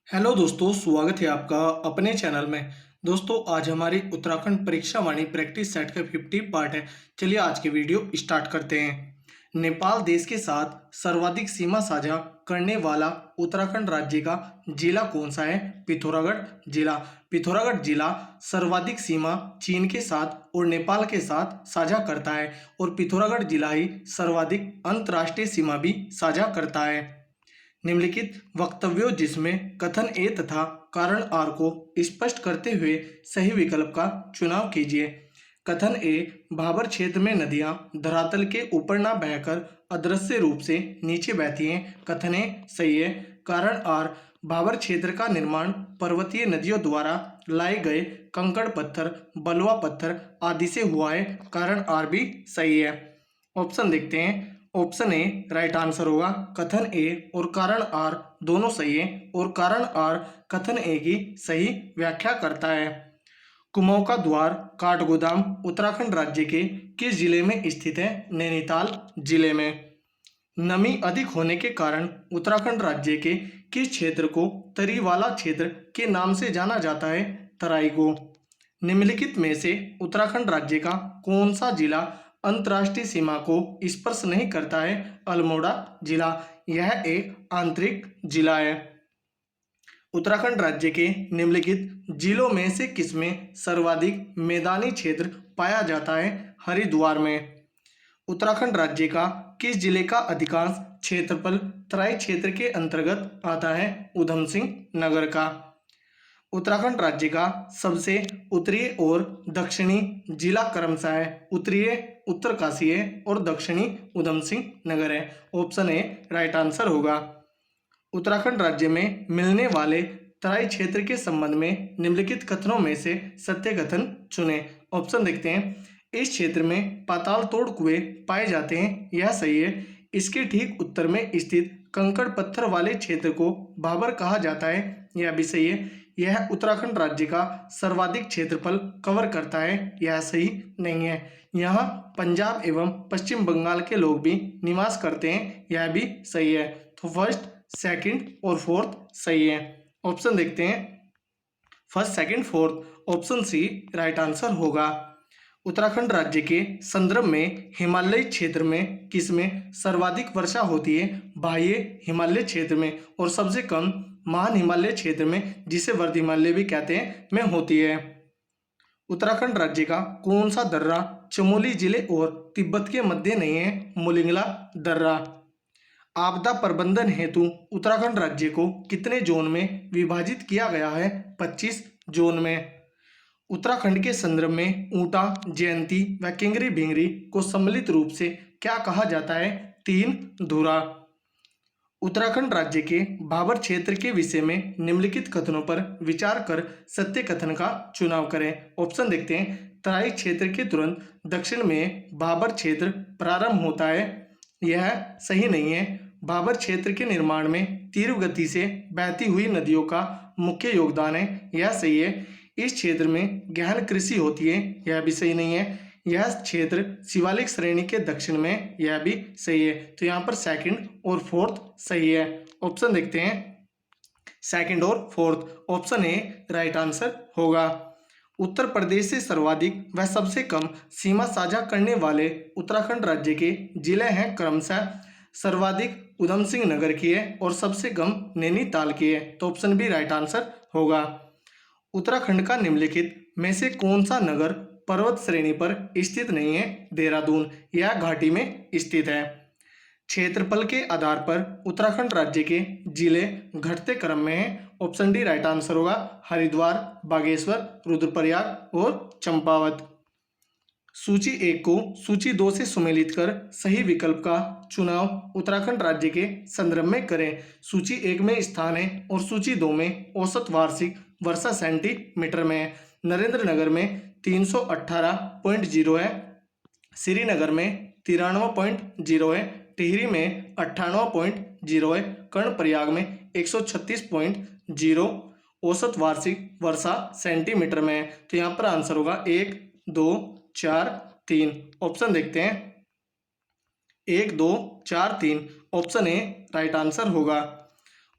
Hello दोस्तों, स्वागत है आपका अपने चैनल में। दोस्तों, आज हमारी उत्तराखंड परीक्षा वाणी प्रैक्टिस सेट का 50 पार्ट है। चलिए आज की वीडियो स्टार्ट करते हैं। नेपाल देश के साथ सर्वाधिक सीमा साझा करने वाला उत्तराखंड राज्य का जिला कौन सा है? पिथौरागढ़ जिला। पिथौरागढ़ जिला सर्वाधिक सीमा चीन के साथ और नेपाल के साथ साझा करता है और पिथौरागढ़ जिला ही सर्वाधिक अंतर्राष्ट्रीय सीमा भी साझा करता है। निम्नलिखित वक्तव्यों जिसमें कथन ए तथा कारण आर को स्पष्ट करते हुए सही विकल्प का चुनाव कीजिए। कथन ए, भाबर क्षेत्र में नदियां धरातल के ऊपर न बहकर अदृश्य रूप से नीचे बहती हैं। कथन ए सही है। कारण आर, भाबर क्षेत्र का निर्माण पर्वतीय नदियों द्वारा लाए गए कंकड़ पत्थर, बलुआ पत्थर आदि से हुआ है। कारण आर भी सही है। ऑप्शन देखते हैं। ऑप्शन ए राइट आंसर होगा। कथन ए और कारण आर दोनों सही है और कारण आर कथन ए की सही व्याख्या करता है। कुमाऊं का द्वार काठगोदाम उत्तराखंड राज्य के किस जिले में स्थित है? नैनीताल जिले में। नमी अधिक होने के कारण उत्तराखंड राज्य के किस क्षेत्र को तरी वाला क्षेत्र के नाम से जाना जाता है? तराई को। निम्नलिखित में से उत्तराखंड राज्य का कौन सा जिला अंतर्राष्ट्रीय सीमा को स्पर्श नहीं करता है? अल्मोड़ा जिला। यह एक आंतरिक जिला है। उत्तराखंड राज्य के निम्नलिखित जिलों में से किसमें सर्वाधिक मैदानी क्षेत्र पाया जाता है? हरिद्वार में। उत्तराखंड राज्य का किस जिले का अधिकांश क्षेत्रफल तराई क्षेत्र के अंतर्गत आता है? ऊधम सिंह नगर का। उत्तराखंड राज्य का सबसे उत्तरीय और दक्षिणी जिला क्रमशः है। उत्तरीय उत्तरकाशी है और दक्षिणी ऊधम सिंह नगर है। ऑप्शन ए राइट आंसर होगा। उत्तराखंड राज्य में मिलने वाले तराई क्षेत्र के संबंध में निम्नलिखित कथनों में से सत्य कथन चुनें। ऑप्शन देखते हैं। इस क्षेत्र में पाताल तोड़ कुएं पाए जाते हैं, यह सही है। इसके ठीक उत्तर में स्थित कंकड़ पत्थर वाले क्षेत्र को भाबर कहा जाता है, यह भी सही है। यह उत्तराखंड राज्य का सर्वाधिक क्षेत्रफल कवर करता है, यह सही नहीं है। यहाँ पंजाब एवं पश्चिम बंगाल के लोग भी निवास करते हैं, यह भी सही है। तो फर्स्ट, सेकंड और फोर्थ सही है। ऑप्शन देखते हैं। First, second, fourth. Option C right answer होगा। उत्तराखंड राज्य के संदर्भ में हिमालयी क्षेत्र में किसमें सर्वाधिक वर्षा होती है? बाह्य हिमालय क्षेत्र में और सबसे कम महान हिमालय क्षेत्र में, जिसे वर्ध हिमालय भी कहते हैं, में होती है। उत्तराखंड राज्य का कौन सा दर्रा चमोली जिले और तिब्बत के मध्य नहीं है? मुलिंगला दर्रा। आपदा प्रबंधन हेतु उत्तराखंड राज्य को कितने जोन में विभाजित किया गया है? 25 जोन में। उत्तराखंड के संदर्भ में ऊंटा, जयंती व किंगरी भिंगरी को सम्मिलित रूप से क्या कहा जाता है? तीन धुरा। उत्तराखंड राज्य के भाबर क्षेत्र के विषय में निम्नलिखित कथनों पर विचार कर सत्य कथन का चुनाव करें। ऑप्शन देखते हैं। तराई क्षेत्र के तुरंत दक्षिण में भाबर क्षेत्र प्रारंभ होता है, यह सही नहीं है। भाबर क्षेत्र के निर्माण में तीव्र गति से बहती हुई नदियों का मुख्य योगदान है, यह सही है। इस क्षेत्र में गहन कृषि होती है, यह भी सही नहीं है। यह क्षेत्र शिवालिक श्रेणी के दक्षिण में, यह भी सही है। तो यहाँ पर सेकंड और फोर्थ सही है। ऑप्शन देखते हैं। सेकंड और fourth. Option A right answer होगा। उत्तर प्रदेश से सर्वाधिक व सबसे कम सीमा साझा करने वाले उत्तराखंड राज्य के जिले हैं क्रमशः। सर्वाधिक ऊधम सिंह नगर की है और सबसे कम नैनीताल की है, तो ऑप्शन बी राइट आंसर होगा। उत्तराखंड का निम्नलिखित में से कौन सा नगर पर्वत श्रेणी पर स्थित नहीं है? देहरादून। यह घाटी में स्थित है। क्षेत्रफल के आधार पर उत्तराखंड राज्य के जिले घटते क्रम में हैं। ऑप्शन डी राइट आंसर होगा। हरिद्वार, बागेश्वर, रुद्रप्रयाग और चंपावत। सूची 1 को सूची 2 से सुमेलित कर सही विकल्प का चुनाव उत्तराखंड राज्य के संदर्भ में करें। सूची 1 में स्थान है और सूची 2 में औसत वार्षिक वर्षा सेंटीमीटर में है। नरेंद्र नगर में 318.0 है, श्रीनगर में 93.0 है, टिहरी में 98.0 है, कर्णप्रयाग में 136.0 औसत वार्षिक वर्षा सेंटीमीटर में है। तो यहाँ पर आंसर होगा 1, 2, 4, 3। ऑप्शन देखते हैं। 1, 2, 4, 3। ऑप्शन ए राइट आंसर होगा।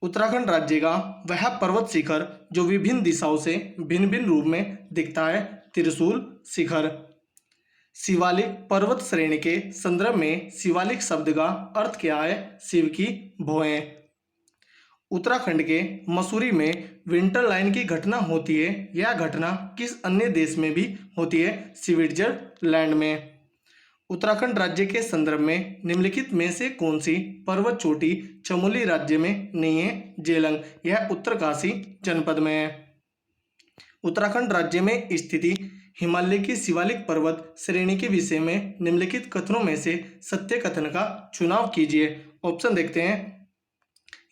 उत्तराखंड राज्य का वह पर्वत शिखर जो विभिन्न दिशाओं से भिन्न भिन्न रूप में दिखता है, त्रिशूल शिखर। शिवालिक पर्वत श्रेणी के संदर्भ में शिवालिक शब्द का अर्थ क्या है? शिव की भौहें। उत्तराखंड के मसूरी में विंटर लाइन की घटना होती है। यह घटना किस अन्य देश में भी होती है? स्विट्जरलैंड में। उत्तराखंड राज्य के संदर्भ में निम्नलिखित में से कौन सी पर्वत चोटी चमोली राज्य में नहीं है? जेलंग, यह उत्तरकाशी जनपद में है। उत्तराखंड राज्य में स्थिति हिमालय की शिवालिक पर्वत श्रेणी के विषय में निम्नलिखित कथनों में से सत्य कथन का चुनाव कीजिए। ऑप्शन देखते हैं।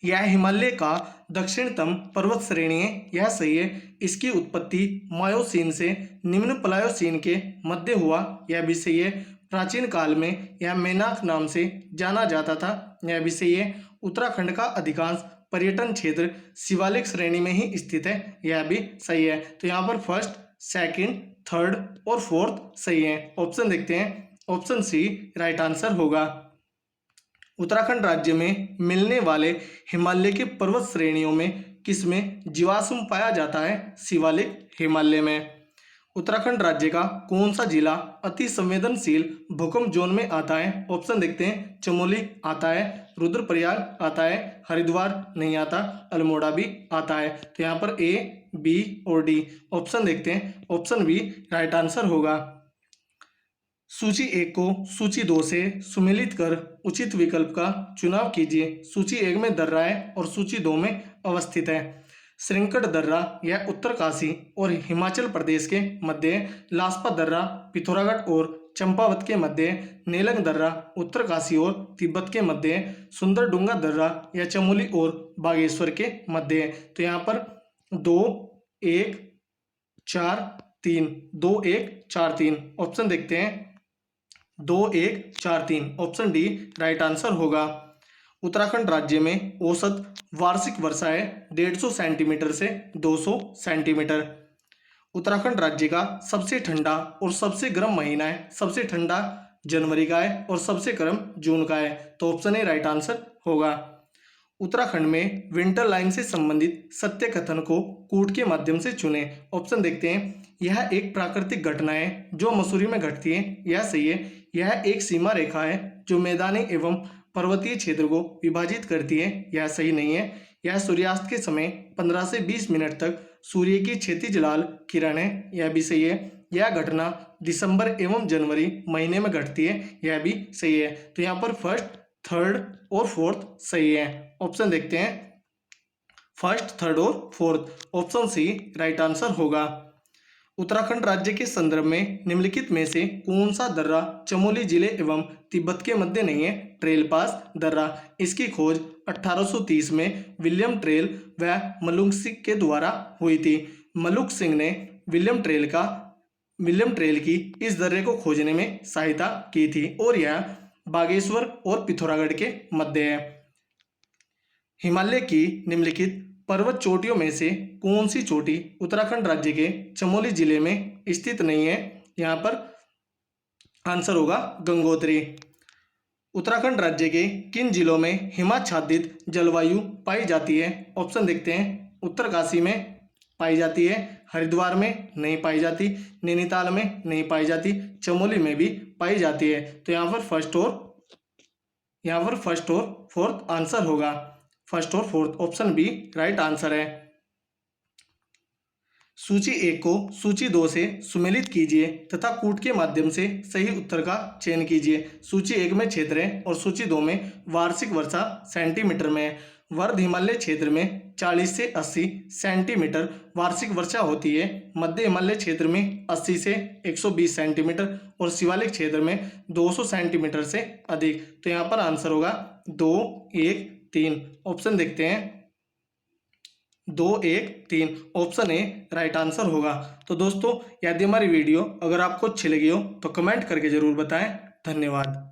यह हिमालय का दक्षिणतम पर्वत श्रेणी है, यह सही है। इसकी उत्पत्ति मायोसीन से निम्न प्लायोसीन के मध्य हुआ, यह भी सही है। प्राचीन काल में यह मेनाक नाम से जाना जाता था, यह भी सही है। उत्तराखंड का अधिकांश पर्यटन क्षेत्र शिवालिक श्रेणी में ही स्थित है, यह भी सही है। तो यहाँ पर फर्स्ट, सेकंड, थर्ड और फोर्थ सही है। ऑप्शन देखते हैं। ऑप्शन सी राइट आंसर होगा। उत्तराखंड राज्य में मिलने वाले हिमालय के पर्वत श्रेणियों में किसमें जीवाश्म पाया जाता है? शिवालिक हिमालय में। उत्तराखंड राज्य का कौन सा जिला अति संवेदनशील भूकंप जोन में आता है? ऑप्शन देखते हैं। चमोली आता है, रुद्रप्रयाग आता है, हरिद्वार नहीं आता, अल्मोड़ा भी आता है। तो यहाँ पर ए, बी और डी ऑप्शन देखते हैं। ऑप्शन बी राइट आंसर होगा। सूची 1 को सूची 2 से सुमेलित कर उचित विकल्प का चुनाव कीजिए। सूची 1 में दर्रा है और सूची 2 में अवस्थित है। श्रृंखट दर्रा यह उत्तरकाशी और हिमाचल प्रदेश के मध्य है। लास्पा दर्रा पिथौरागढ़ और चंपावत के मध्य है। नेलंग दर्रा उत्तरकाशी और तिब्बत के मध्य है। सुंदरडुंगा दर्रा यह चमोली और बागेश्वर के मध्य है। तो यहाँ पर 2, 1, 4, 3, 2, 1, 4, 3 ऑप्शन देखते हैं। 2, 1, 4, 3 ऑप्शन डी राइट आंसर होगा। उत्तराखंड राज्य में औसत वार्षिक वर्षा है 150 सेंटीमीटर से 200 सेंटीमीटर। उत्तराखंड राज्य का सबसे ठंडा और सबसे गर्म महीना है। सबसे ठंडा जनवरी का है और सबसे गर्म जून का है। तो ऑप्शन ए राइट आंसर होगा। उत्तराखंड में विंटर लाइन से संबंधित सत्य कथन को कूट के माध्यम से चुने। ऑप्शन देखते हैं। यह एक प्राकृतिक घटना है जो मसूरी में घटती है, यह सही है। यह एक सीमा रेखा है जो मैदानी एवं पर्वतीय क्षेत्र को विभाजित करती है, यह सही नहीं है। यह सूर्यास्त के समय 15 से 20 मिनट तक सूर्य की क्षैतिज लाल किरण है, यह भी सही है। यह घटना दिसंबर एवं जनवरी महीने में घटती है, यह भी सही है। तो यहाँ पर फर्स्ट, थर्ड और फोर्थ सही है। ऑप्शन देखते हैं। फर्स्ट, थर्ड और fourth option C right answer होगा। उत्तराखंड राज्य के संदर्भ में निम्नलिखित में से कौन सा दर्रा चमोली जिले एवं तिब्बत के मध्य नहीं है? ट्रेल पास दर्रा। इसकी खोज 1830 में विलियम ट्रेल व मलुक सिंह के द्वारा हुई थी। मलुक सिंह ने विलियम ट्रेल की इस दर्रे को खोजने में सहायता की थी और यह बागेश्वर और पिथौरागढ़ के मध्य है। हिमालय की निम्नलिखित पर्वत चोटियों में से कौन सी चोटी उत्तराखंड राज्य के चमोली जिले में स्थित नहीं है? यहाँ पर आंसर होगा गंगोत्री। उत्तराखंड राज्य के किन जिलों में हिमाच्छादित जलवायु पाई जाती है? ऑप्शन देखते हैं। उत्तरकाशी में पाई जाती है, हरिद्वार में नहीं पाई जाती, नैनीताल में नहीं पाई जाती, चमोली में भी पाई जाती है। तो यहाँ पर फर्स्ट और फोर्थ आंसर होगा। फर्स्ट और fourth option B right answer है। सूची 1 को सूची 2 से सुमेलित कीजिए तथा कूट के माध्यम से सही उत्तर का चयन कीजिए। सूची 1 में क्षेत्र है और सूची 2 में वार्षिक वर्षा सेंटीमीटर में है। वर्ध हिमालय क्षेत्र में 40 से 80 सेंटीमीटर वार्षिक वर्षा होती है। मध्य हिमालय क्षेत्र में 80 से 120 सेंटीमीटर और शिवालिक क्षेत्र में 200 सेंटीमीटर से अधिक। तो यहाँ पर आंसर होगा 2, 1, 3 ऑप्शन देखते हैं। 2, 1, 3 ऑप्शन ए राइट आंसर होगा। तो दोस्तों, यदि हमारी वीडियो अगर आपको अच्छी लगी हो तो कमेंट करके जरूर बताएं। धन्यवाद।